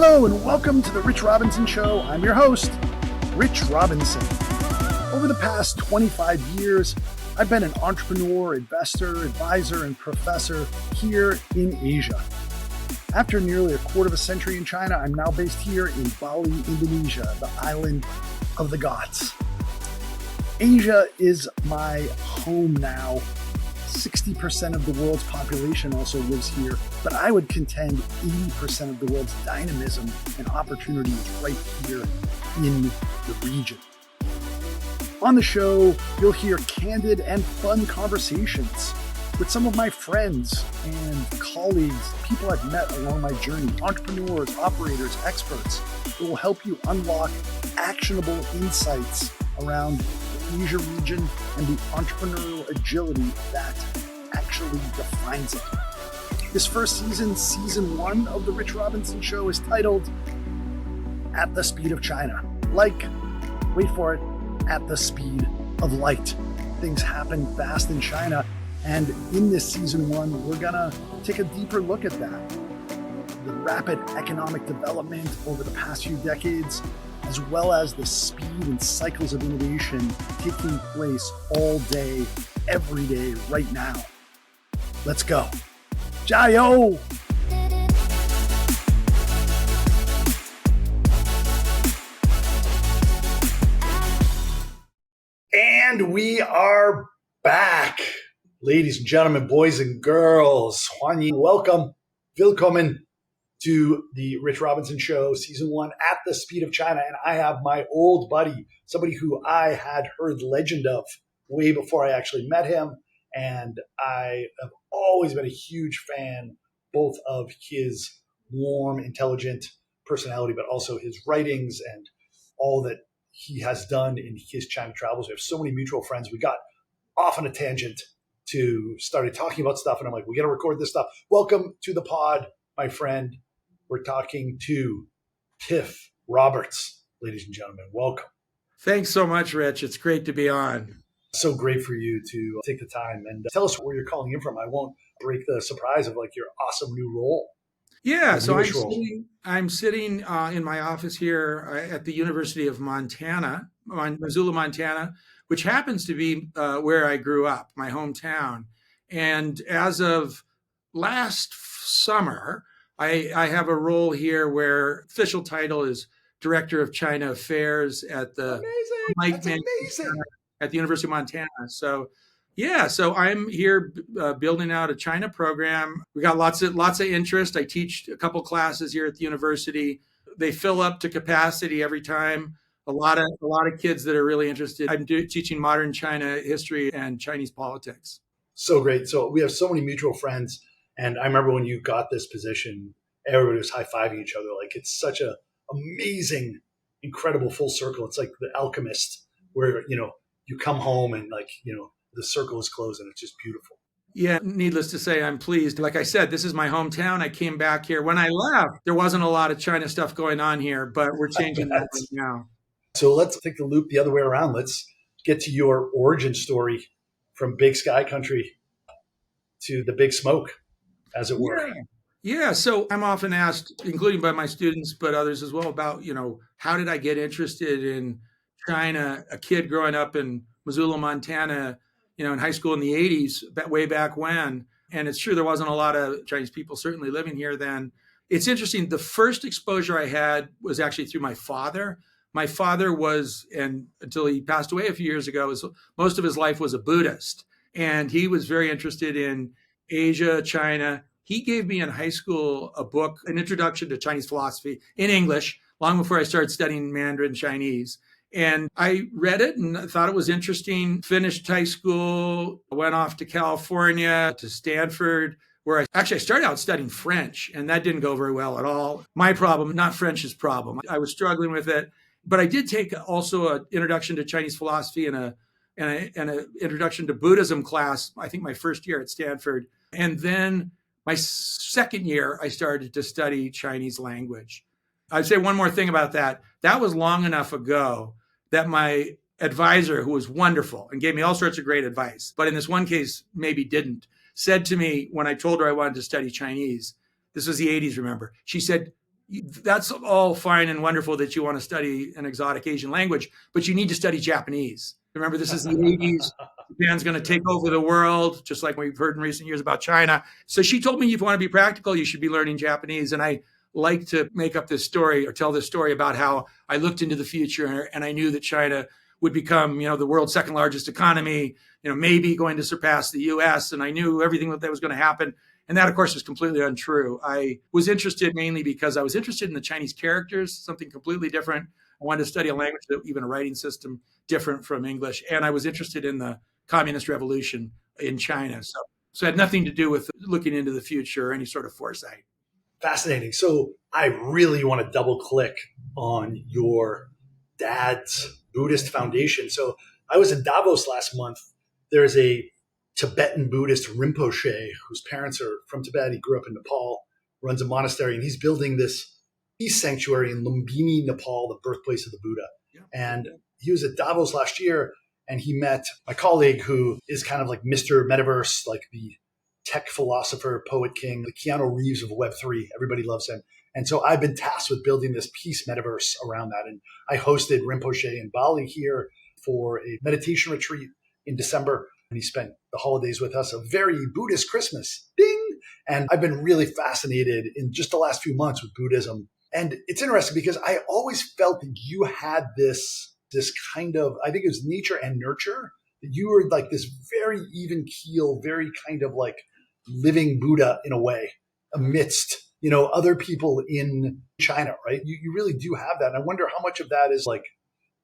Hello and welcome to the Rich Robinson Show. I'm your host, Rich Robinson. Over the past 25 years, I've been an entrepreneur, investor, advisor, and professor here in Asia. After nearly a quarter of a century in China, I'm now based here in Bali, Indonesia, the island of the gods. Asia is my home now. 60% of the world's population also lives here, but I would contend 80% of the world's dynamism and opportunity is right here in the region. On the show, you'll hear candid and fun conversations with some of my friends and colleagues, people I've met along my journey, entrepreneurs, operators, experts that will help you unlock actionable insights around the Asia region and the entrepreneurial agility that actually defines it. This first season, season 1 of The Rich Robinson Show, is titled At the Speed of China. Like, wait for it, at the speed of light. Things happen fast in China, and in this season 1, we're gonna take a deeper look at that. The rapid economic development over the past few decades, as well as the speed and cycles of innovation taking place all day, every day, right now. Let's go. Jiao! And we are back. Ladies and gentlemen, boys and girls, welcome, willkommen to the Rich Robinson Show, Season 1, At the Speed of China. And I have my old buddy, somebody who I had heard legend of way before I actually met him. And I have always been a huge fan, both of his warm, intelligent personality, but also his writings and all that he has done in his China travels. We have so many mutual friends. We got off on a tangent to started talking about stuff. And I'm like, we got to record this stuff. Welcome to the pod, my friend. We're talking to Tiff Roberts, ladies and gentlemen. Welcome. Thanks so much, Rich. It's great to be on. So great for you to take the time and tell us where you're calling in from. I won't break the surprise of like your awesome new role. Yeah, so I'm sitting in my office here at the University of Montana, Missoula, Montana, which happens to be where I grew up, my hometown. And as of last summer, I have a role here where official title is Director of China Affairs at the at the University of Montana. So yeah, so I'm here building out a China program. We got lots of interest. I teach a couple classes here at the university. They fill up to capacity every time. A lot of kids that are really interested. I'm teaching modern China history and Chinese politics. So great. So we have so many mutual friends. And I remember when you got this position, everybody was high-fiving each other. Like, it's such a amazing, incredible full circle. It's like The Alchemist, where, you come home and the circle is closed and it's just beautiful. Yeah, needless to say, I'm pleased. Like I said, this is my hometown. I came back here. When I left, there wasn't a lot of China stuff going on here, but we're changing that right now. So let's take the loop the other way around. Let's get to your origin story from Big Sky Country to the Big Smoke, as it were. Yeah. So I'm often asked, including by my students, but others as well, about, how did I get interested in China? A kid growing up in Missoula, Montana, in high school in the 80s, way back when. And it's true, there wasn't a lot of Chinese people certainly living here then. It's interesting. The first exposure I had was actually through my father. My father was, and until he passed away a few years ago, most of his life was a Buddhist. And he was very interested in Asia, China. He gave me in high school a book, An Introduction to Chinese Philosophy in English, long before I started studying Mandarin Chinese. And I read it and thought it was interesting, finished high school, went off to California, to Stanford, where I started out studying French, and that didn't go very well at all. My problem, not French's problem. I was struggling with it. But I did take also an Introduction to Chinese Philosophy and an Introduction to Buddhism class, I think my first year at Stanford. And then my second year, I started to study Chinese language. I'd say one more thing about that. That was long enough ago that my advisor, who was wonderful and gave me all sorts of great advice, but in this one case, maybe didn't, said to me when I told her I wanted to study Chinese, this was the 80s, remember, she said, That's all fine and wonderful that you want to study an exotic Asian language, but you need to study Japanese. Remember, this is the 80s. Japan's going to take over the world, just like we've heard in recent years about China. So she told me, if you want to be practical, you should be learning Japanese. And I like to make up this story or tell this story about how I looked into the future and I knew that China would become, the world's second largest economy, maybe going to surpass the U.S. And I knew everything that was going to happen. And that, of course, is completely untrue. I was interested mainly because I was interested in the Chinese characters, something completely different. I wanted to study a language, even a writing system different from English. And I was interested in the communist revolution in China. So it had nothing to do with looking into the future or any sort of foresight. Fascinating. So I really want to double click on your dad's Buddhist foundation. So I was in Davos last month. There's a Tibetan Buddhist Rinpoche whose parents are from Tibet. He grew up in Nepal, runs a monastery, and he's building this peace sanctuary in Lumbini, Nepal, the birthplace of the Buddha. Yeah. And he was at Davos last year, and he met my colleague who is kind of like Mr. Metaverse, like the tech philosopher, poet king, the Keanu Reeves of Web3. Everybody loves him. And so I've been tasked with building this peace metaverse around that. And I hosted Rinpoche in Bali here for a meditation retreat in December. And he spent the holidays with us, a very Buddhist Christmas. Ding! And I've been really fascinated in just the last few months with Buddhism. And it's interesting because I always felt that you had this kind of, I think it was nature and nurture, that you were like this very even keel, very kind of like living Buddha in a way amidst, other people in China, right? You really do have that. And I wonder how much of that is like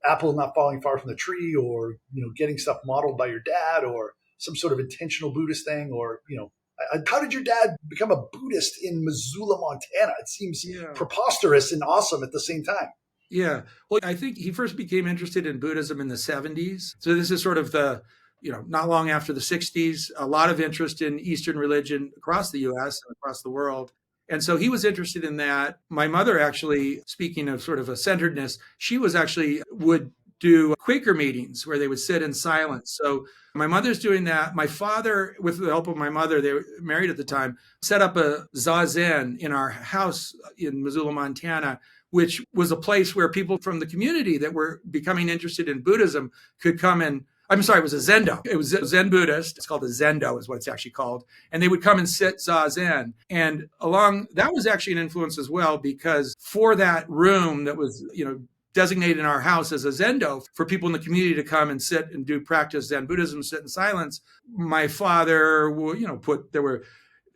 apple not falling far from the tree or, getting stuff modeled by your dad or some sort of intentional Buddhist thing or, how did your dad become a Buddhist in Missoula, Montana? It seems preposterous and awesome at the same time. Yeah. Well, I think he first became interested in Buddhism in the 70s. So this is sort of the, not long after the 60s, a lot of interest in Eastern religion across the US and across the world. And so he was interested in that. My mother actually, speaking of sort of a centeredness, she would do Quaker meetings where they would sit in silence. So my mother's doing that. My father, with the help of my mother, they were married at the time, set up a zazen in our house in Missoula, Montana, which was a place where people from the community that were becoming interested in Buddhism could come and, it was a Zendo. It was a Zen Buddhist. It's called a Zendo is what it's actually called. And they would come and sit zazen. And that was actually an influence as well, because for that room that was, designated in our house as a Zendo for people in the community to come and sit and do practice Zen Buddhism, sit in silence, my father, there were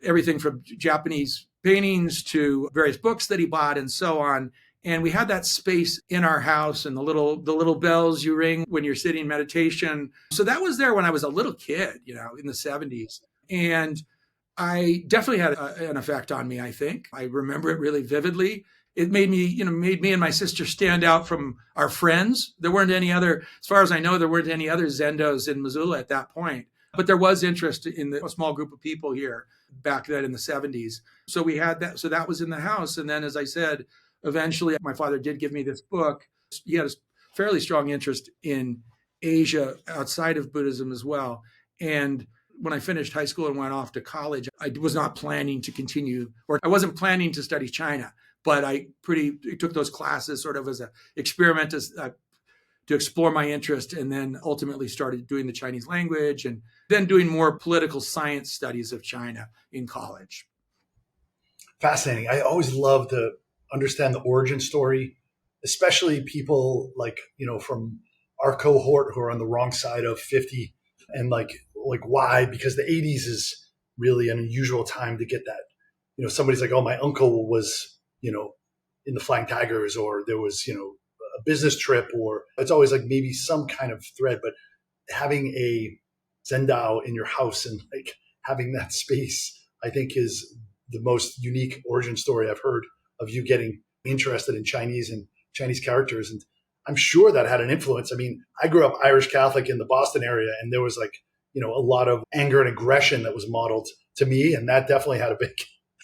everything from Japanese paintings to various books that he bought and so on. And we had that space in our house and the little bells you ring when you're sitting in meditation. So that was there when I was a little kid, in the 70s. And I definitely had an effect on me, I think. I remember it really vividly. It made me and my sister stand out from our friends. There weren't any other, as far as I know, there weren't any other Zendos in Missoula at that point. But there was interest in a small group of people here back then in the 70s. So we had that. So that was in the house. And then, as I said, eventually my father did give me this book. He had a fairly strong interest in Asia outside of Buddhism as well. And when I finished high school and went off to college, I was not planning to continue, or I wasn't planning to study China, but I took those classes sort of as an experiment to explore my interest, and then ultimately started doing the Chinese language and then doing more political science studies of China in college. Fascinating. I always love to understand the origin story, especially people like, from our cohort who are on the wrong side of 50 and like why? Because the 80s is really an unusual time to get that. Somebody's like, oh, my uncle was, in the Flying Tigers, or there was, a business trip, or it's always like maybe some kind of thread, but having a Zendao in your house and like having that space, I think is the most unique origin story I've heard of you getting interested in Chinese and Chinese characters. And I'm sure that had an influence. I mean, I grew up Irish Catholic in the Boston area, and there was like, a lot of anger and aggression that was modeled to me. And that definitely had a big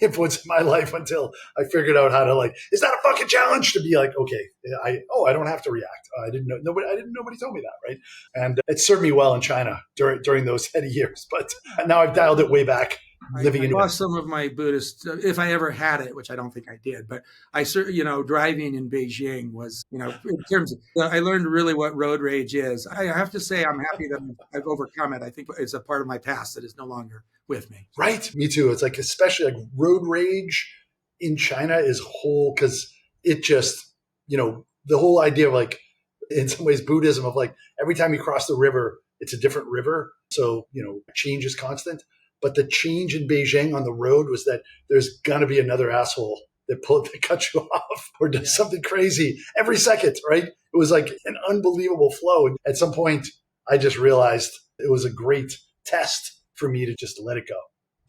influence in my life until I figured out how to is that a fucking challenge to be like, okay, I don't have to react. I didn't know, nobody told me that. Right. And it served me well in China during those heady years, but now I've dialed it way back living I in lost some of my Buddhist, if I ever had it, which I don't think I did, but I certainly, driving in Beijing was, in terms of, I learned really what road rage is. I have to say, I'm happy that I've overcome it. I think it's a part of my past that is no longer with me. Right. Me too. It's like, especially like road rage in China is whole, because it just, the whole idea of like, in some ways, Buddhism of like, every time you cross the river, it's a different river. So, change is constant. But the change in Beijing on the road was that there's going to be another asshole that cuts you off or does something crazy every second, right? It was like an unbelievable flow. And at some point, I just realized it was a great test for me to just let it go,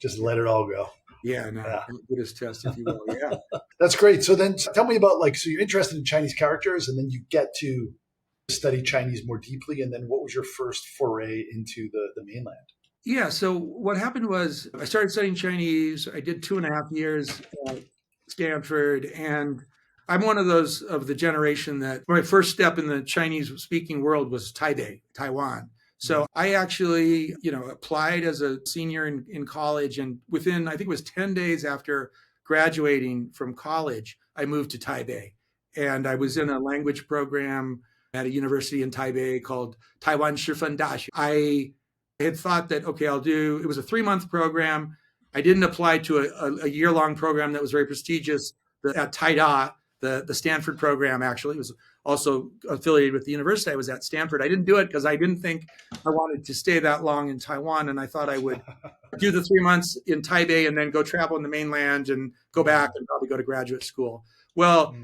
just let it all go. Yeah, no, Buddhist test, if you will. Yeah. That's great. So then tell me about so you're interested in Chinese characters, and then you get to study Chinese more deeply. And then what was your first foray into the mainland? Yeah. So what happened was I started studying Chinese. I did 2.5 years at Stanford. And I'm one of those of the generation that my first step in the Chinese speaking world was Taipei, Taiwan. So I actually, applied as a senior in college. And within, I think it was 10 days after graduating from college, I moved to Taipei. And I was in a language program at a university in Taipei called Taiwan Shifen Daxue. I had thought that, okay, it was a 3-month program. I didn't apply to a year-long program that was very prestigious at Taida, the Stanford program, actually. It was also affiliated with the university. I was at Stanford. I didn't do it because I didn't think I wanted to stay that long in Taiwan. And I thought I would do the 3 months in Taipei and then go travel in the mainland and go back and probably go to graduate school. Well,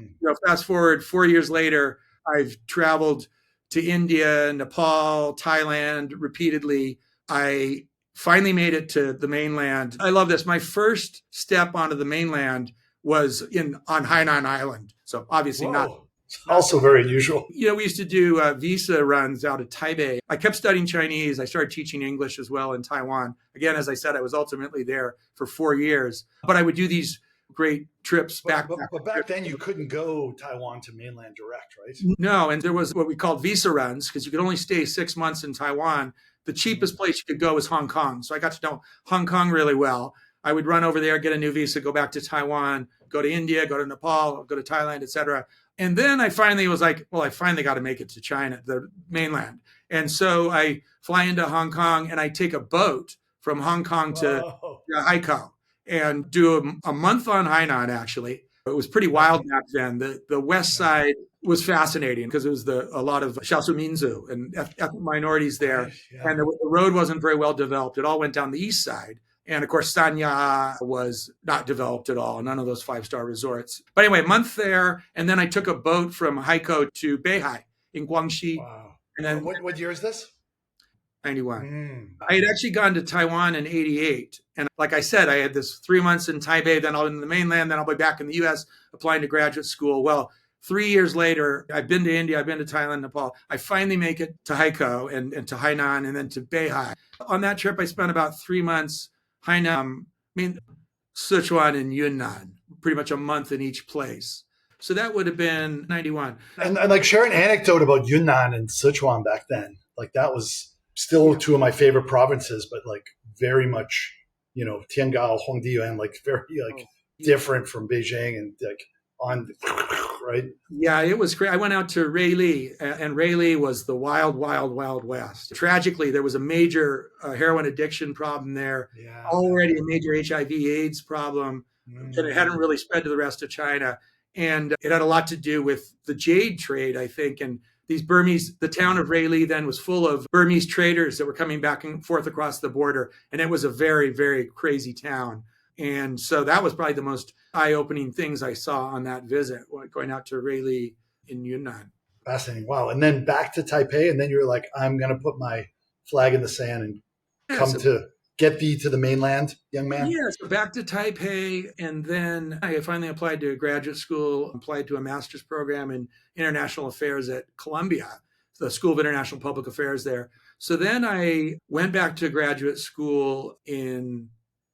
fast forward 4 years later, I've traveled to India, Nepal, Thailand repeatedly. I finally made it to the mainland. I love this. My first step onto the mainland was on Hainan Island. So obviously not. Also very unusual. We used to do visa runs out of Taipei. I kept studying Chinese. I started teaching English as well in Taiwan. Again, as I said, I was ultimately there for 4 years. But I would do these great trips back. But back then you couldn't go Taiwan to mainland direct, right? No, and there was what we called visa runs because you could only stay 6 months in Taiwan. The cheapest place you could go was Hong Kong. So I got to know Hong Kong really well. I would run over there, get a new visa, go back to Taiwan, go to India, go to Nepal, go to Thailand, etc. And then I finally was like, well, I finally got to make it to China, the mainland. And so I fly into Hong Kong and I take a boat from Hong Kong to Haikou and do a month on Hainan, actually. It was pretty wild back then. The west side was fascinating because it was a lot of Shaosuminzu and ethnic minorities there. And the road wasn't very well developed. It all went down the east side. And of course, Sanya was not developed at all, none of those 5-star resorts. But anyway, a month there. And then I took a boat from Haikou to Beihai in Guangxi. Wow. And then what year is this? 91. I had actually gone to Taiwan in 88. And like I said, I had this 3 months in Taipei, then I'll in the mainland, then I'll be back in the US applying to graduate school. Well, 3 years later, I've been to India, I've been to Thailand, Nepal. I finally make it to Haikou and to Hainan and then to Beihai. On that trip, I spent about 3 months, Hainan, Sichuan and Yunnan, pretty much a month in each place. So that would have been 91. And like share an anecdote about Yunnan and Sichuan back then. Like that was still two of my favorite provinces, but like very much, Tiangao, Hongdian, like very different from Beijing and like right? Yeah, it was great. I went out to Ruili, and Ruili was the wild, wild, wild west. Tragically, there was a major heroin addiction problem there, already a major HIV/AIDS problem, and it hadn't really spread to the rest of China. And it had a lot to do with the jade trade, I think. And these Burmese, the town of Ruili then was full of Burmese traders that were coming back and forth across the border. And it was a very, very crazy town. And so that was probably the most eye-opening things I saw on that visit, going out to Ruili in Yunnan. Fascinating. Wow. And then back to Taipei. And then you were like, I'm going to put my flag in the sand and come to get thee to the mainland, young man. Yeah, so back to Taipei. And then I finally applied to graduate school, applied to a master's program in international affairs at Columbia, the School of International Public Affairs there. So then I went back to graduate school in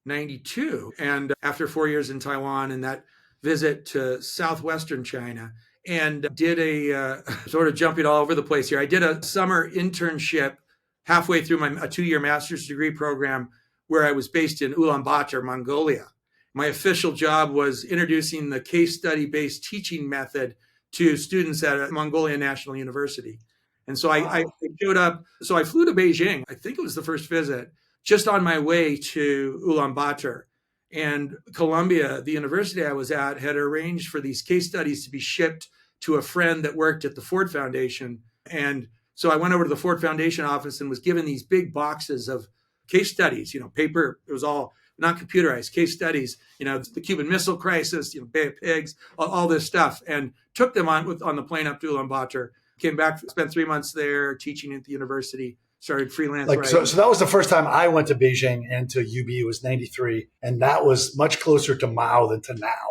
92. And after 4 years in Taiwan and that visit to southwestern China, and did a sort of jumping all over the place here. I did a summer internship halfway through a 2-year master's degree program where I was based in Ulaanbaatar, Mongolia. My official job was introducing the case study-based teaching method to students at a Mongolian National University. And so I showed up. So I flew to Beijing. I think it was the first visit, just on my way to Ulaanbaatar. And Columbia, the university I was at, had arranged for these case studies to be shipped to a friend that worked at the Ford Foundation. And so I went over to the Ford Foundation office and was given these big boxes of case studies, paper. It was all not computerized, case studies, the Cuban Missile Crisis, Bay of Pigs, all this stuff, and took them on the plane up to Ulaanbaatar. Came back, spent 3 months there teaching at the university, started freelance writing. So that was the first time I went to Beijing and to UB. It was 93. And that was much closer to Mao than to now,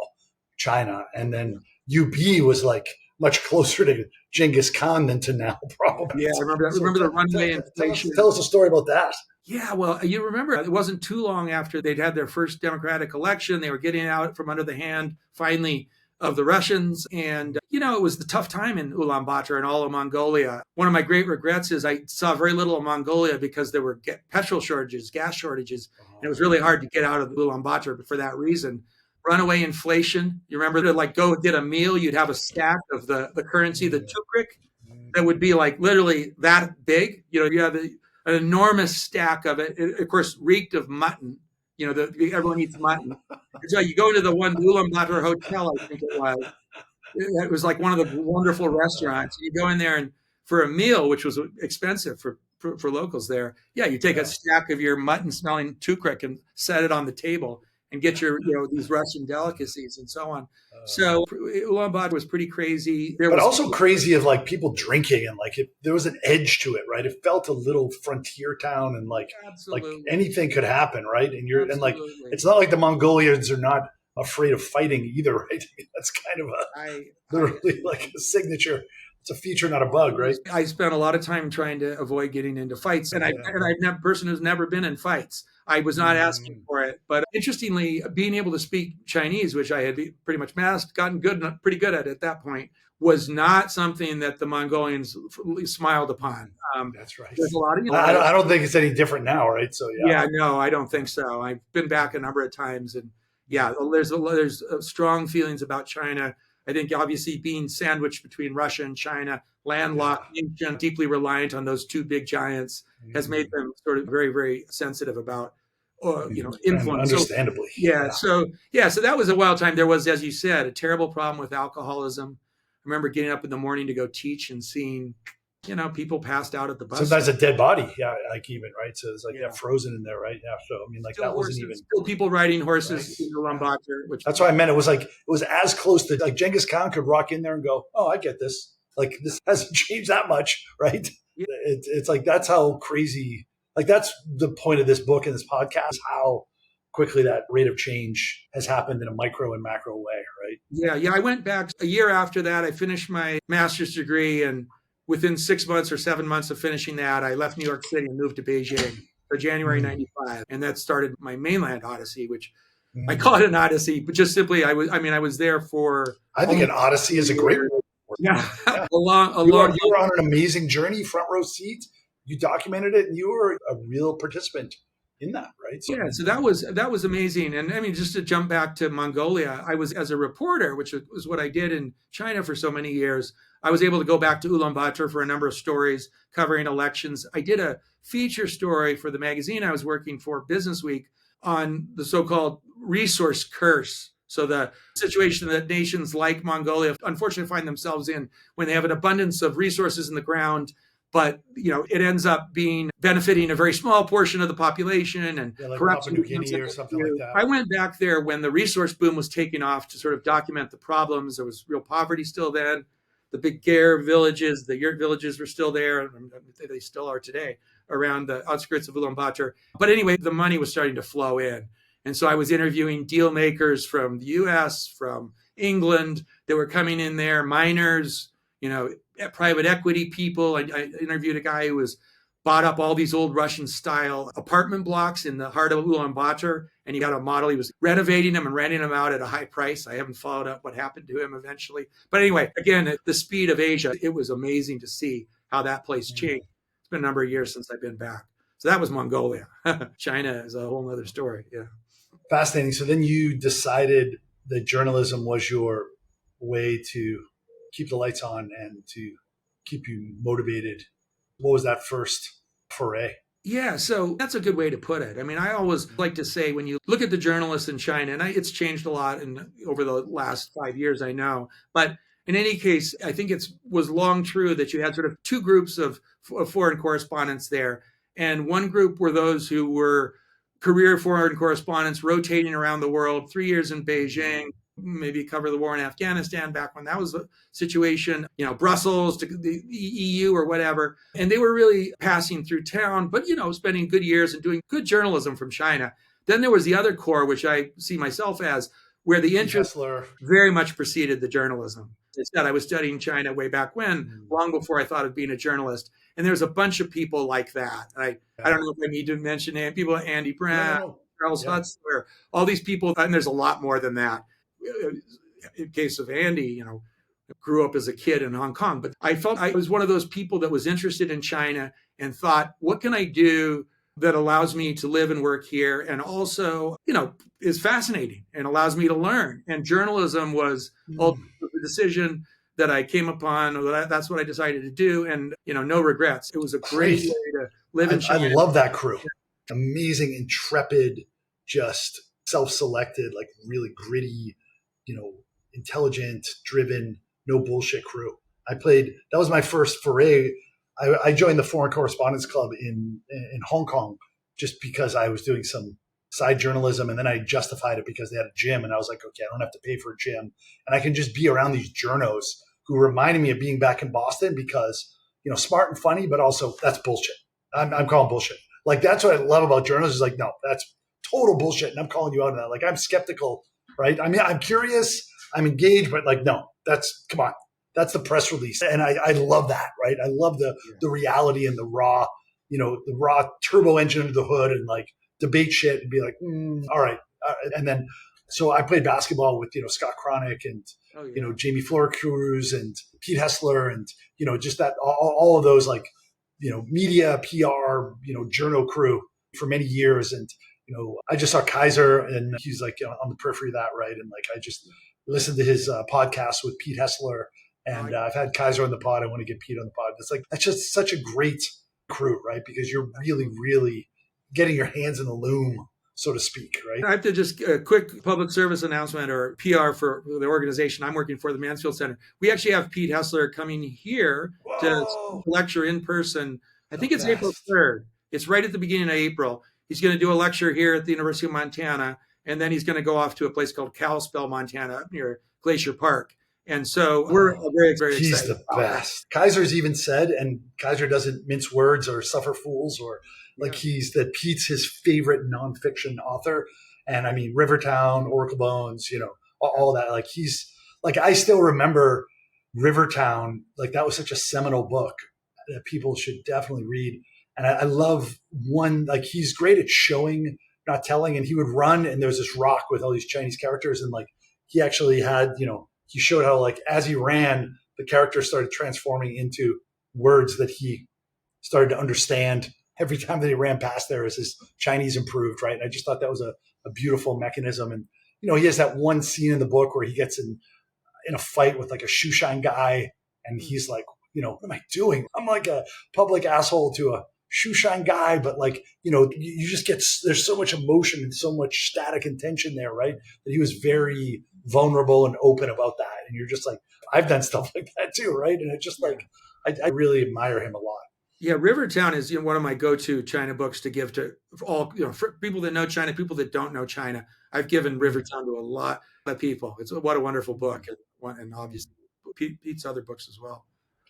China. And then UB was like much closer to Genghis Khan than to now, probably. Yeah, I remember the runway inflation. Tell us a story about that. Yeah, well, you remember it wasn't too long after they'd had their first democratic election. They were getting out from under the hand, finally, of the Russians. And, it was the tough time in Ulaanbaatar and all of Mongolia. One of my great regrets is I saw very little of Mongolia because there were petrol shortages, gas shortages. And it was really hard to get out of Ulaanbaatar for that reason. Runaway inflation. You remember to go get a meal, you'd have a stack of the currency, the tukrik, that would be like literally that big. You have an enormous stack of it. It, of course, reeked of mutton. Everyone eats mutton. So you go to the Ulaanbaatar hotel, I think it was. It was like one of the wonderful restaurants. You go in there and for a meal, which was expensive for locals there. Yeah, you take a stack of your mutton smelling tukrik and set it on the table and get your, these Russian delicacies and so on. So Ulaanbaatar was pretty crazy. But also crazy of like people drinking and there was an edge to it, right? It felt a little frontier town and like anything could happen, right? And it's not like the Mongolians are not afraid of fighting either, right? I mean, that's kind of literally like a signature. It's a feature, not a bug, right? I spent a lot of time trying to avoid getting into fights, and I'm a person who's never been in fights. I was not asking for it, but interestingly, being able to speak Chinese, which I had pretty much gotten pretty good at that point, was not something that the Mongolians smiled upon. That's right. There's a lot of, I don't think it's any different now, right? So yeah, no, I don't think so. I've been back a number of times, and yeah, there's strong feelings about China. I think obviously being sandwiched between Russia and China, landlocked, deeply reliant on those two big giants, has made them sort of very, very sensitive about, influence. Understandably. So that was a wild time. There was, as you said, a terrible problem with alcoholism. I remember getting up in the morning to go teach and seeing, people passed out at the bus. Sometimes a dead body, even, right? So it's frozen in there, right? Yeah. So I mean, still that horses, wasn't even still people riding horses in Ulaanbaatar. That's what I meant. It was as close to Genghis Khan could rock in there and go, "Oh, I get this. Like this hasn't changed that much, right?" Yeah. It's like that's how crazy. Like that's the point of this book and this podcast. How quickly that rate of change has happened in a micro and macro way, right? Yeah. I went back a year after that. I finished my master's degree and within 6 months or 7 months of finishing that, I left New York City and moved to Beijing for January 95. And that started my Mainland Odyssey, which I call it an Odyssey, but just simply, I was there for... I think an Odyssey is a great word. Yeah. You were on an amazing journey, front row seat. You documented it and you were a real participant in that, right? So that was amazing. And I mean, just to jump back to Mongolia, I was, as a reporter, which was what I did in China for so many years, I was able to go back to Ulaanbaatar for a number of stories covering elections. I did a feature story for the magazine I was working for, Businessweek, on the so-called resource curse. So the situation that nations like Mongolia unfortunately find themselves in when they have an abundance of resources in the ground, but it ends up benefiting a very small portion of the population and corruption. Papua New Guinea or something like that. I went back there when the resource boom was taking off to sort of document the problems. There was real poverty still then. The big Gare villages, the yurt villages were still there, and they still are today, around the outskirts of Ulaanbaatar. But anyway, the money was starting to flow in. And so I was interviewing deal makers from the U.S., from England that were coming in there, miners, private equity people. I interviewed a guy who was bought up all these old Russian-style apartment blocks in the heart of Ulaanbaatar, and he got a model. He was renovating them and renting them out at a high price. I haven't followed up what happened to him eventually. But anyway, again, at the speed of Asia, it was amazing to see how that place changed. It's been a number of years since I've been back. So that was Mongolia. China is a whole other story. Yeah. Fascinating. So then you decided that journalism was your way to keep the lights on and to keep you motivated. What was that first foray? Yeah, so that's a good way to put it. I mean, I always like to say when you look at the journalists in China, and it's changed a lot over the last 5 years, I know. But in any case, I think it was long true that you had sort of two groups of foreign correspondents there. And one group were those who were career foreign correspondents rotating around the world, 3 years in Beijing, maybe cover the war in Afghanistan back when that was the situation, Brussels to the EU or whatever. And they were really passing through town, but, spending good years and doing good journalism from China. Then there was the other core, which I see myself as, where the interest very much preceded the journalism. Instead, I was studying China way back when, long before I thought of being a journalist. And there's a bunch of people like that. I don't know if I need to mention people, Andy Brown, Charles Hutzler, all these people. And there's a lot more than that. In case of Andy, grew up as a kid in Hong Kong. But I felt I was one of those people that was interested in China and thought, what can I do that allows me to live and work here and also, is fascinating and allows me to learn. And journalism was the decision that I came upon. That's what I decided to do. And, no regrets. It was a great way to live in China. I love that crew. Amazing, intrepid, just self-selected, like really gritty, intelligent, driven, no bullshit crew. That was my first foray. I joined the Foreign Correspondents Club in Hong Kong just because I was doing some side journalism, and then I justified it because they had a gym, and I was like, okay, I don't have to pay for a gym, and I can just be around these journos who reminded me of being back in Boston because, smart and funny, but also that's bullshit. I'm calling bullshit. Like, that's what I love about journalism is like, no, that's total bullshit, and I'm calling you out on that. Like, I'm skeptical, right? I mean, I'm curious, I'm engaged, but like, no, come on. That's the press release. And I love that, right? I love the reality and the raw turbo engine under the hood and like debate shit and be like, all right. And then, so I played basketball with, Scott Cronick and, Jamie Fleur-Cruz and Pete Hessler and, just that, all of those like, media, PR, journal crew for many years. And, I just saw Kaiser and he's like on the periphery of that, right? And like, I just listened to his podcast with Pete Hessler. And I've had Kaiser on the pod. I want to get Pete on the pod. It's like, that's just such a great crew, right? Because you're really, really getting your hands in the loom, so to speak, right? I have to just a quick public service announcement or PR for the organization I'm working for, the Mansfield Center. We actually have Pete Hessler coming here to lecture in person. I think it's April 3rd. It's right at the beginning of April. He's going to do a lecture here at the University of Montana, and then he's going to go off to a place called Kalispell, Montana, up near Glacier Park. And so we're very, very excited. He's the best. Kaiser's even said, and Kaiser doesn't mince words or suffer fools or Pete's his favorite nonfiction author. And I mean, Rivertown, Oracle Bones, all that. Like I still remember Rivertown. Like that was such a seminal book that people should definitely read. And I love one, like he's great at showing, not telling. And he would run and there's this rock with all these Chinese characters. And like, he actually had, he showed how like, as he ran, the character started transforming into words that he started to understand every time that he ran past there as his Chinese improved. Right. And I just thought that was a beautiful mechanism. And, he has that one scene in the book where he gets in a fight with like a shoe shine guy. And he's like, what am I doing? I'm like a public asshole to a shoe shine guy, but like, you just get, there's so much emotion and so much static and tension there, right? That he was very vulnerable and open about that. And you're just like, I've done stuff like that too, right? And it's just like, I really admire him a lot. Yeah, Rivertown is one of my go-to China books to give to all, for people that know China, people that don't know China. I've given Rivertown to a lot of people. What a wonderful book. And obviously Pete's other books as well.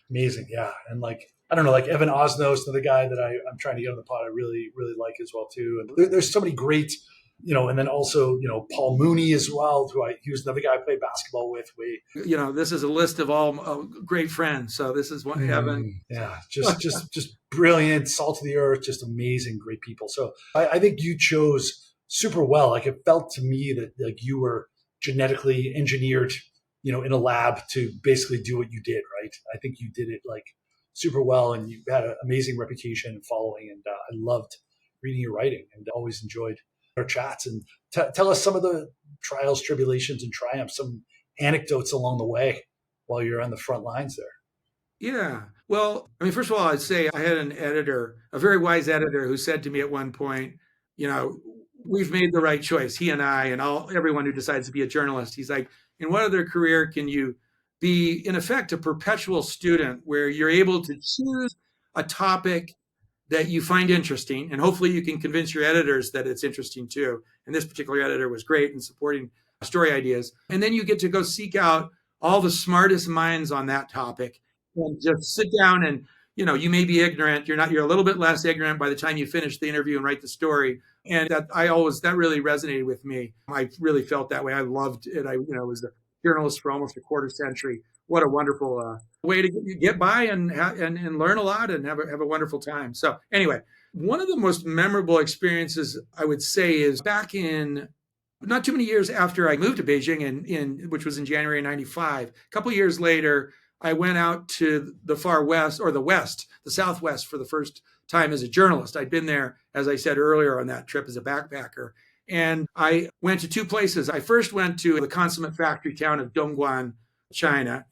Amazing. Yeah. And like, I don't know, like Evan Osnos, another guy that I'm trying to get on the pod, I really, really like as well too. And there's so many great, and then also, Paul Mooney as well, he was another guy I played basketball with. This is a list of all great friends. So this is one, Evan. Yeah. Just brilliant, salt of the earth, just amazing, great people. So I think you chose super well. Like it felt to me that like you were genetically engineered, in a lab to basically do what you did. Right. I think you did it like super well, and you've had an amazing reputation and following. And I loved reading your writing and always enjoyed our chats. And tell us some of the trials, tribulations, and triumphs, some anecdotes along the way while you're on the front lines there. Yeah. Well, I mean, first of all, I'd say I had an editor, a very wise editor, who said to me at one point, you know, we've made the right choice, he and I, and everyone who decides to be a journalist. He's like, in what other career can you be, in effect, a perpetual student where you're able to choose a topic that you find interesting, and hopefully you can convince your editors that it's interesting too. And this particular editor was great in supporting story ideas. And then you get to go seek out all the smartest minds on that topic and just sit down and, you may be ignorant. You're a little bit less ignorant by the time you finish the interview and write the story. And that really resonated with me. I really felt that way. I loved it. I was a journalist for almost a quarter century. What a wonderful way to get by and learn a lot and have a wonderful time. So anyway, one of the most memorable experiences I would say is back in not too many years after I moved to Beijing, which was in January 95. A couple of years later, I went out to the far west, or the southwest, for the first time as a journalist. I'd been there, as I said earlier, on that trip as a backpacker. And I went to two places. I first went to the consummate factory town of Dongguan, China,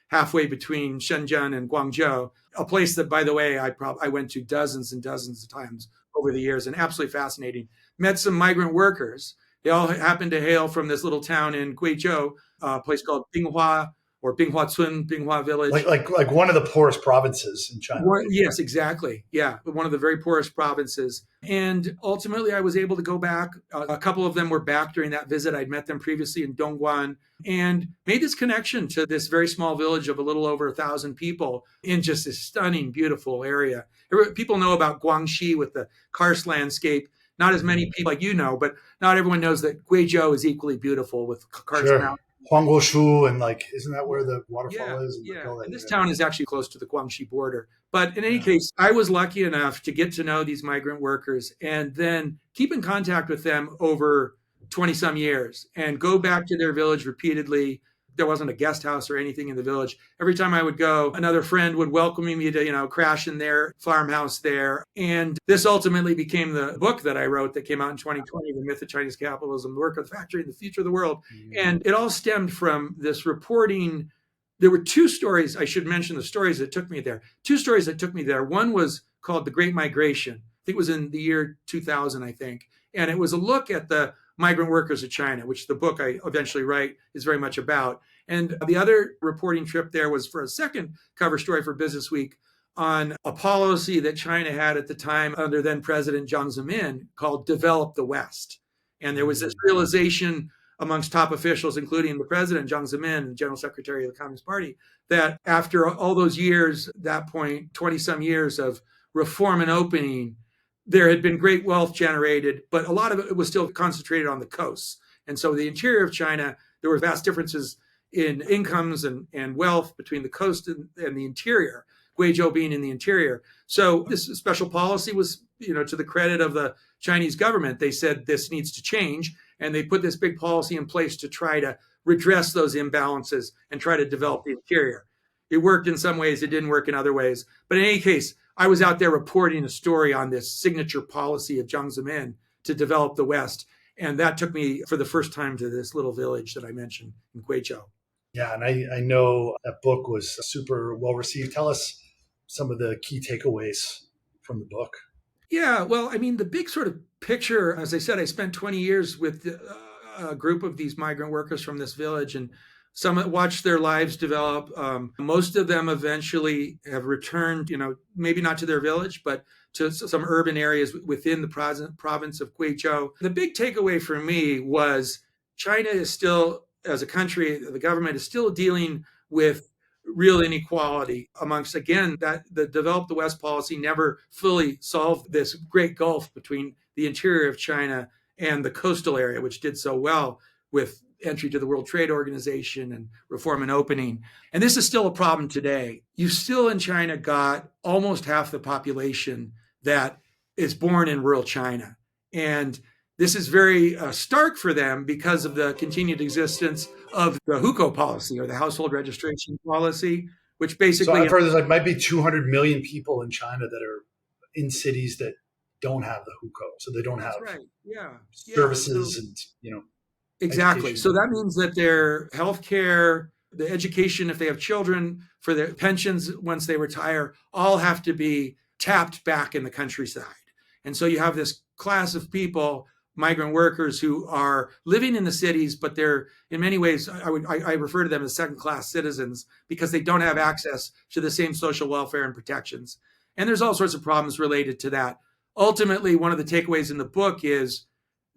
halfway between Shenzhen and Guangzhou, a place that, by the way, I went to dozens and dozens of times over the years, and absolutely fascinating. Met some migrant workers. They all happened to hail from this little town in Guizhou, a place called Binghua, or Binghua Village. Like one of the poorest provinces in China. Yes, exactly. Yeah, one of the very poorest provinces. And ultimately, I was able to go back. A couple of them were back during that visit. I'd met them previously in Dongguan and made this connection to this very small village of a little over 1,000 people in just this stunning, beautiful area. People know about Guangxi with the karst landscape. Not as many people but not everyone knows that Guizhou is equally beautiful with karst mountains. Huangguoshu, and isn't that where the waterfall is? And this town is actually close to the Guangxi border. But in any case, I was lucky enough to get to know these migrant workers and then keep in contact with them over 20 some years and go back to their village repeatedly. There wasn't a guest house or anything in the village. Every time I would go, another friend would welcome me to, crash in their farmhouse there. And this ultimately became the book that I wrote that came out in 2020, The Myth of Chinese Capitalism, The Work of the Factory and the Future of the World. Mm-hmm. And it all stemmed from this reporting. There were two stories. I should mention the stories that took me there. Two stories that took me there. One was called The Great Migration. I think it was in the year 2000, I think. And it was a look at the migrant workers of China, which the book I eventually write is very much about. And the other reporting trip there was for a second cover story for Businessweek on a policy that China had at the time under then President Jiang Zemin called Develop the West. And there was this realization amongst top officials, including the president, Jiang Zemin, General Secretary of the Communist Party, that after all those years, at that point, 20 some years of reform and opening, there had been great wealth generated, but a lot of it was still concentrated on the coasts. And so the interior of China, there were vast differences in incomes and wealth between the coast and the interior, Guizhou being in the interior. So this special policy was, to the credit of the Chinese government. They said this needs to change, and they put this big policy in place to try to redress those imbalances and try to develop the interior. It worked in some ways, it didn't work in other ways. But in any case, I was out there reporting a story on this signature policy of Jiang Zemin to develop the West. And that took me for the first time to this little village that I mentioned in Guizhou. Yeah, and I know that book was super well received. Tell us some of the key takeaways from the book. Yeah, well, I mean, the big sort of picture, as I said, I spent 20 years with a group of these migrant workers from this village, and some watched their lives develop. Most of them eventually have returned, maybe not to their village, but to some urban areas within the province of Guizhou. The big takeaway for me was China is still, as a country, the government is still dealing with real inequality amongst, again, that the Develop the West policy never fully solved this great gulf between the interior of China and the coastal area, which did so well with entry to the World Trade Organization and reform and opening. And this is still a problem today. You still in China got almost half the population that is born in rural China. And this is very stark for them because of the continued existence of the hukou policy, or the household registration policy, which So basically, I've heard there's might be 200 million people in China that are in cities that don't have the hukou, so they don't that's have right. Yeah. Yeah. So services and exactly. education. So that means that their health care, the education, if they have children, for their pensions once they retire, all have to be tapped back in the countryside. And so you have this class of people, migrant workers, who are living in the cities, but they're in many ways, I refer to them as second class citizens because they don't have access to the same social welfare and protections. And there's all sorts of problems related to that. Ultimately, one of the takeaways in the book is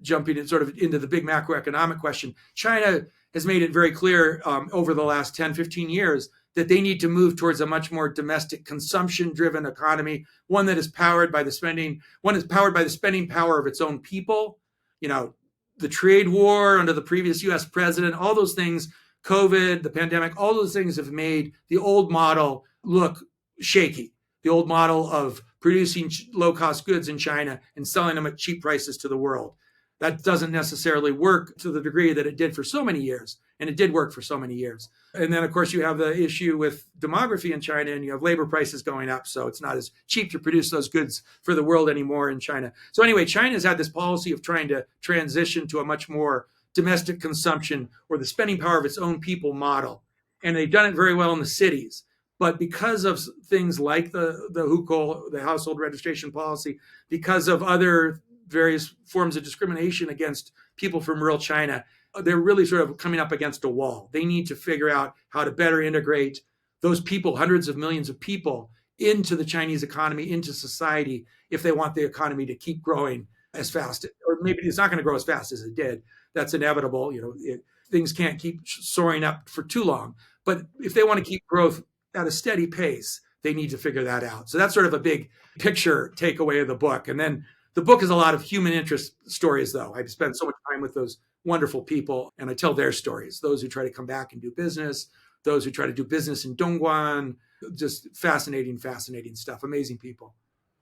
jumping in sort of into the big macroeconomic question. China has made it very clear over the last 10, 15 years that they need to move towards a much more domestic consumption-driven economy, one that is powered by the spending power of its own people. The trade war under the previous U.S. president, all those things, COVID, the pandemic, all those things have made the old model look shaky. The old model of producing low-cost goods in China and selling them at cheap prices to the world. That doesn't necessarily work to the degree that it did for so many years. And it did work for so many years. And then, of course, you have the issue with demography in China, and you have labor prices going up. So it's not as cheap to produce those goods for the world anymore in China. So anyway, China's had this policy of trying to transition to a much more domestic consumption or the spending power of its own people model. And they've done it very well in the cities. But because of things like the hukou, the household registration policy, because of other various forms of discrimination against people from rural China, they're really sort of coming up against a wall. They need to figure out how to better integrate those people, hundreds of millions of people, into the Chinese economy, into society, if they want the economy to keep growing as fast, or maybe it's not going to grow as fast as it did. That's inevitable. Things can't keep soaring up for too long. But if they want to keep growth at a steady pace, they need to figure that out. So that's sort of a big picture takeaway of the book. And then the book is a lot of human interest stories, though. I've spent so much time with those wonderful people, and I tell their stories. Those who try to come back and do business, those who try to do business in Dongguan, just fascinating stuff. Amazing people.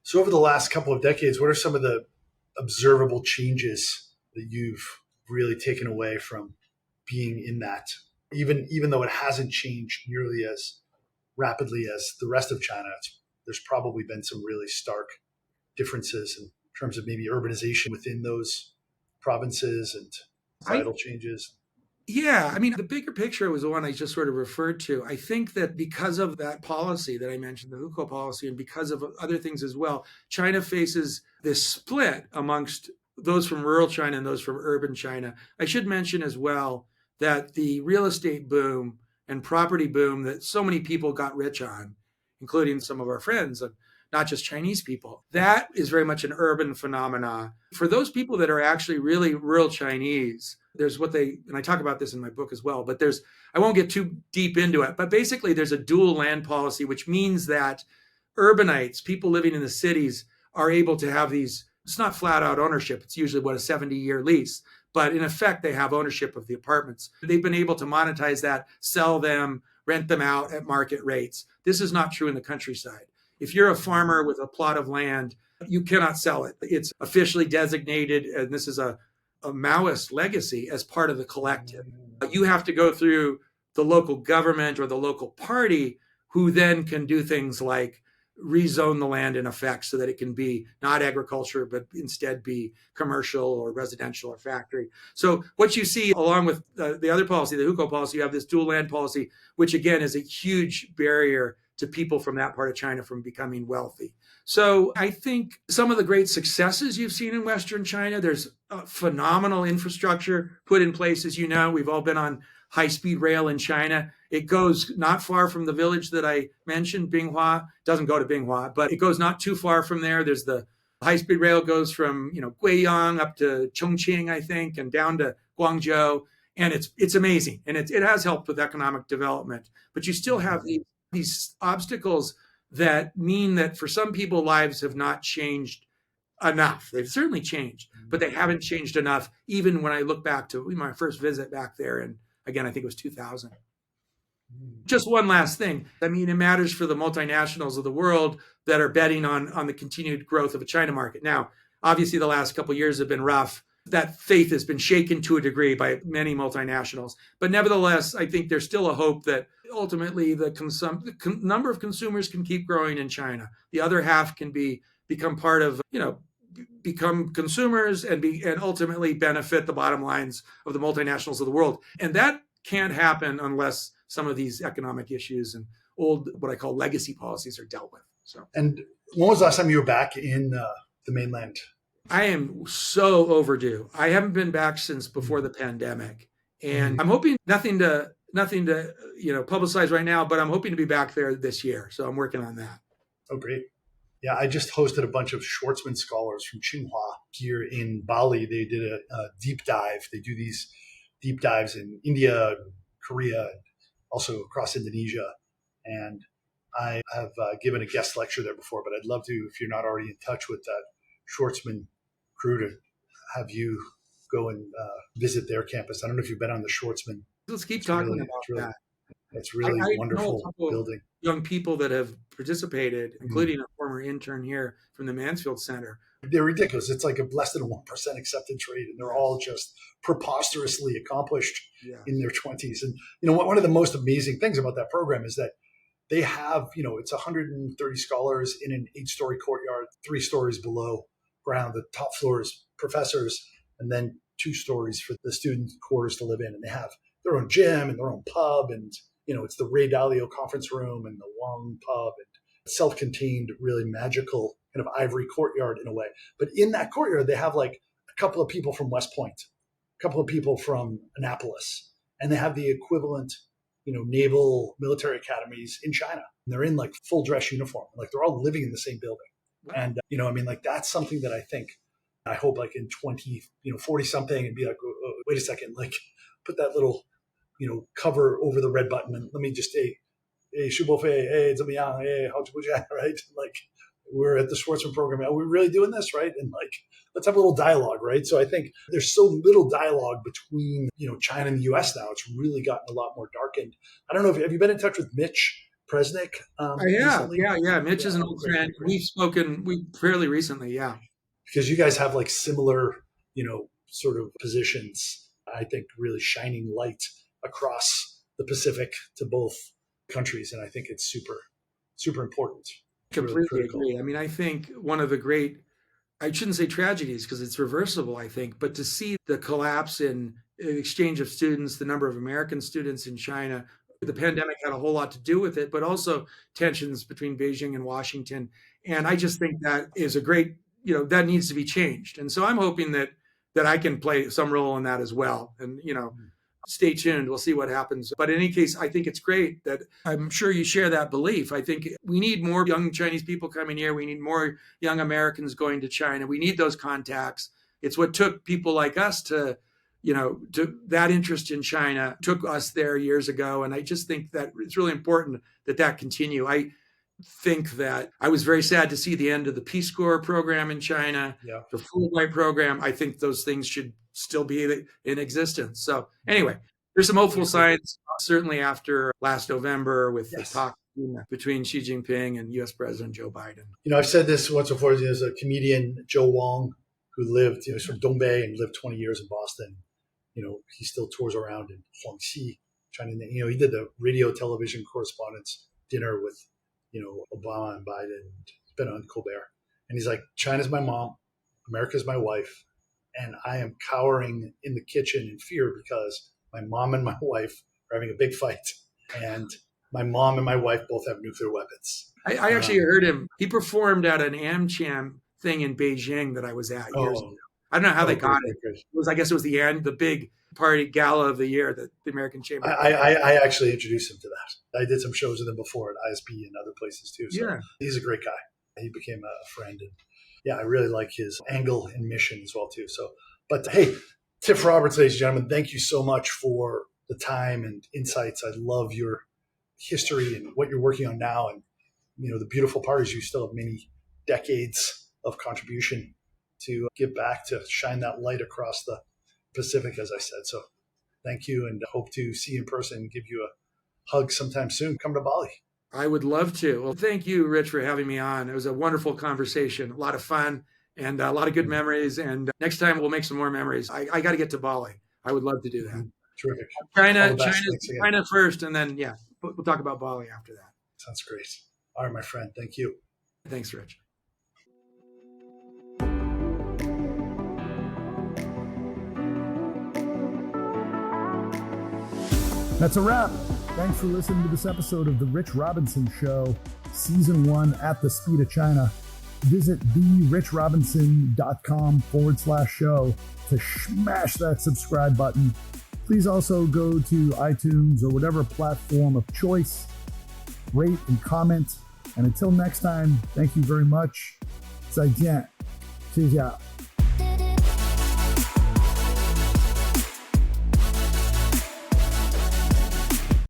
So over the last couple of decades, what are some of the observable changes that you've really taken away from being in that, even though it hasn't changed nearly as rapidly as the rest of China? There's probably been some really stark differences in terms of maybe urbanization within those provinces and societal changes. Yeah, I mean, the bigger picture was the one I just sort of referred to. I think that because of that policy that I mentioned, the hukou policy, and because of other things as well, China faces this split amongst those from rural China and those from urban China. I should mention as well that the real estate boom and property boom that so many people got rich on, including some of our friends, not just Chinese people, that is very much an urban phenomena. For those people that are actually really rural Chinese, there's and I talk about this in my book as well, but I won't get too deep into it, but basically there's a dual land policy, which means that urbanites, people living in the cities, are able to have these, it's not flat out ownership, it's usually a 70-year lease, but in effect, they have ownership of the apartments. They've been able to monetize that, sell them, rent them out at market rates. This is not true in the countryside. If you're a farmer with a plot of land, you cannot sell it. It's officially designated, and this is a Maoist legacy, as part of the collective. You have to go through the local government or the local party, who then can do things like rezone the land in effect so that it can be not agriculture, but instead be commercial or residential or factory. So what you see along with the other policy, the hukou policy, you have this dual land policy, which again is a huge barrier to people from that part of China from becoming wealthy. So I think some of the great successes you've seen in Western China, there's phenomenal infrastructure put in place. As you know, we've all been on high-speed rail in China. It goes not far from the village that I mentioned, Binghua. It doesn't go to Binghua, but it goes not too far from there. There's the high-speed rail goes from Guiyang up to Chongqing, I think, and down to Guangzhou. And it's amazing. And it has helped with economic development. But you still have these obstacles that mean that for some people, lives have not changed enough. They've certainly changed, but they haven't changed enough. Even when I look back to my first visit back there, and again, I think it was 2000. Just one last thing. I mean, it matters for the multinationals of the world that are betting on the continued growth of a China market. Now, obviously, the last couple of years have been rough. that faith has been shaken to a degree by many multinationals. But nevertheless, I think there's still a hope that ultimately the number of consumers can keep growing in China. The other half can become part of, become consumers and ultimately benefit the bottom lines of the multinationals of the world. And that can't happen unless some of these economic issues and old, what I call legacy policies, are dealt with. So, and when was the last time you were back in the mainland? I am so overdue. I haven't been back since before the pandemic, and I'm hoping nothing to publicize right now, but I'm hoping to be back there this year. So I'm working on that. Oh, great. Yeah, I just hosted a bunch of Schwartzman scholars from Tsinghua here in Bali. They did a deep dive. They do these deep dives in India, Korea, and also across Indonesia. And I have given a guest lecture there before, but I'd love to, if you're not already in touch with that Schwartzman crew, to have you go and visit their campus. I don't know if you've been on the Schwartzman. Let's keep talking about that. It's really I wonderful building. Young people that have participated, including a former intern here from the Mansfield Center. They're ridiculous. It's like a less than 1% acceptance rate, and they're all just preposterously accomplished in their 20s. And one of the most amazing things about that program is that they have, it's 130 scholars in an 8-story courtyard, 3 stories below ground. The top floor is professors, and then 2 stories for the student quarters to live in. And they have their own gym and their own pub, and it's the Ray Dalio conference room and the Wong pub, and self-contained, really magical kind of ivory courtyard in a way. But in that courtyard, they have like a couple of people from West Point, a couple of people from Annapolis, and they have the equivalent, naval military academies in China. And they're in like full dress uniform, like they're all living in the same building. And, that's something that I hope like in 40 something and be like, oh, wait a second, like put that little, cover over the red button and let me just say, hey, Shubofei, hey, Zamiang, hey, how to right? Like, we're at the Schwartzman program. Are we really doing this, right? And like, let's have a little dialogue, right? So I think there's so little dialogue between, China and the U.S. now. It's really gotten a lot more darkened. I don't know have you been in touch with Mitch Presnick? Yeah. Mitch is an old friend. We've spoken fairly recently, yeah. Because you guys have like similar, sort of positions, I think really shining light across the Pacific to both countries. And I think it's super, super important. Completely agree. I mean, I think one of the great, I shouldn't say tragedies because it's reversible, I think, but to see the collapse in exchange of students, the number of American students in China, the pandemic had a whole lot to do with it, but also tensions between Beijing and Washington. And I just think that is a great, that needs to be changed. And so I'm hoping that I can play some role in that as well. And, stay tuned. We'll see what happens. But in any case, I think it's great that I'm sure you share that belief. I think we need more young Chinese people coming here. We need more young Americans going to China. We need those contacts. It's what took people like us to that interest in China, took us there years ago. And I just think that it's really important that continue. I think that I was very sad to see the end of the Peace Corps program in China, the Fulbright program. I think those things should still be in existence. So anyway, there's some hopeful signs, certainly after last November with the talk between Xi Jinping and U.S. President Joe Biden. I've said this once before. There's a comedian, Joe Wong, who lived, he's from Dongbei and lived 20 years in Boston. He still tours around in Huangxi, China. He did the radio television correspondence dinner with Obama and Biden. He's been on Colbert. And he's like, China's my mom, America's my wife, and I am cowering in the kitchen in fear because my mom and my wife are having a big fight. And my mom and my wife both have nuclear weapons. I actually heard him. He performed at an AmCham thing in Beijing that I was at years ago. I don't know how they got it. I guess it was the big party gala of the year that the American Chamber. I actually introduced him to that. I did some shows with him before at ISB and other places too. So he's a great guy. He became a friend, and I really like his angle and mission as well too. So, but hey, Tiff Roberts, ladies and gentlemen, thank you so much for the time and insights. I love your history and what you're working on now, and the beautiful part is you still have many decades of contribution to give back, to shine that light across the Pacific, as I said. So thank you, and hope to see you in person and give you a hug sometime soon. Come to Bali. I would love to. Well, thank you, Rich, for having me on. It was a wonderful conversation, a lot of fun, and a lot of good memories. And next time we'll make some more memories. I got to get to Bali. I would love to do that. Terrific. China first, and then we'll talk about Bali after that. Sounds great. All right, my friend. Thank you. Thanks, Rich. That's a wrap. Thanks for listening to this episode of The Rich Robinson Show, Season 1 at the Speed of China. Visit therichrobinson.com/show to smash that subscribe button. Please also go to iTunes or whatever platform of choice, rate and comment. And until next time, thank you very much. 再见. 谢谢.